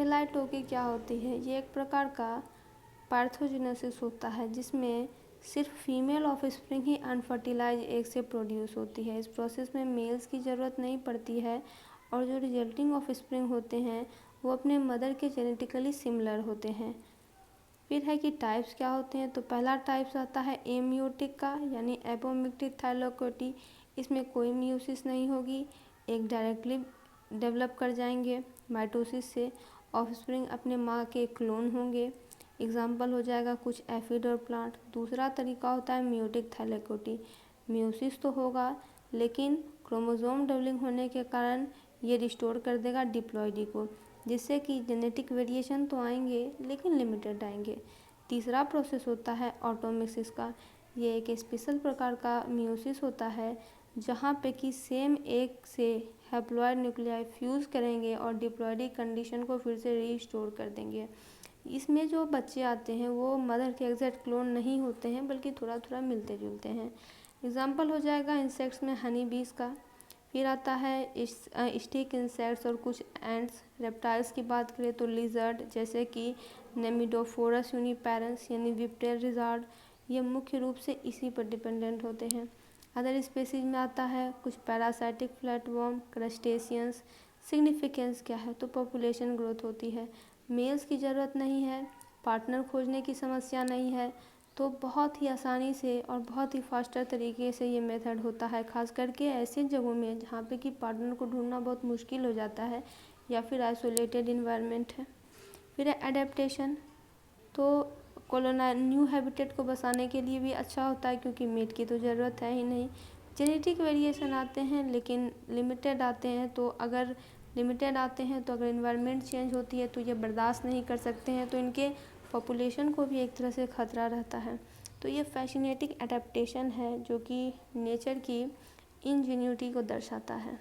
एफिलाइटोकी क्या होती है? ये एक प्रकार का पार्थोजेनेसिस होता है जिसमें सिर्फ फीमेल ऑफस्प्रिंग ही अनफर्टिलाइज एग से प्रोड्यूस होती है। इस प्रोसेस में मेल्स की ज़रूरत नहीं पड़ती है और जो रिजल्टिंग ऑफस्प्रिंग होते हैं वो अपने मदर के जेनेटिकली सिमिलर होते हैं। फिर है कि टाइप्स क्या होते हैं, तो पहला टाइप्स आता है एमियोटिक का, यानी एपोमिक्टिक थाइलेकोटी। इसमें कोई मियोसिस नहीं होगी, एक डायरेक्टली डेवलप कर जाएंगे। माइटोसिस से ऑफस्प्रिंग अपने माँ के क्लोन होंगे। एग्जाम्पल हो जाएगा कुछ एफिड और प्लांट। दूसरा तरीका होता है मियोटिक थाइलेकोटी। मियोसिस तो होगा लेकिन क्रोमोसोम डबलिंग होने के कारण ये रिस्टोर कर देगा डिप्लॉइडी को, जिससे कि जेनेटिक वेरिएशन तो आएंगे लेकिन लिमिटेड आएंगे। तीसरा प्रोसेस होता है ऑटोमिसिस का। ये एक स्पेशल प्रकार का मियोसिस होता है जहाँ पे कि सेम एक से हैप्लॉइड न्यूक्लियाई फ्यूज़ करेंगे और डिप्लॉइडी कंडीशन को फिर से रीस्टोर कर देंगे। इसमें जो बच्चे आते हैं वो मदर के एग्जैक्ट क्लोन नहीं होते हैं बल्कि थोड़ा थोड़ा मिलते जुलते हैं। एग्जाम्पल हो जाएगा इंसेक्ट्स में हनी बीज का। फिर आता है स्टिक इंसेक्ट्स और कुछ एंड्स। रेप्टाइल्स की बात करें तो लिजर्ड जैसे कि नेमिडोफोरस यूनिपेरेंस यानी विप्टेल लिजर्ड, ये मुख्य रूप से इसी पर डिपेंडेंट होते हैं। अदर स्पेसीज में आता है कुछ पैरासाइटिक फ्लैटवर्म, क्रस्टेशियंस। सिग्निफिकेंस क्या है, तो पॉपुलेशन ग्रोथ होती है, मेल्स की ज़रूरत नहीं है, पार्टनर खोजने की समस्या नहीं है, तो बहुत ही आसानी से और बहुत ही फास्टर तरीके से ये मेथड होता है, खास करके ऐसे जगहों में जहाँ पे कि पार्टनर को ढूंढना बहुत मुश्किल हो जाता है या फिर आइसोलेटेड इन्वायरमेंट है। फिर है एडेप्टेशन, तो कॉलोनाइज न्यू हैबिटेट को बसाने के लिए भी अच्छा होता है क्योंकि मीट की तो ज़रूरत है ही नहीं। जेनेटिक वेरिएशन आते हैं लेकिन लिमिटेड आते हैं, तो अगर इन्वायरमेंट चेंज होती है तो ये बर्दाश्त नहीं कर सकते हैं, तो इनके पॉपुलेशन को भी एक तरह से खतरा रहता है। तो ये फैसिनेटिंग एडेप्टेशन है जो कि नेचर की इंजीन्यूटी को दर्शाता है।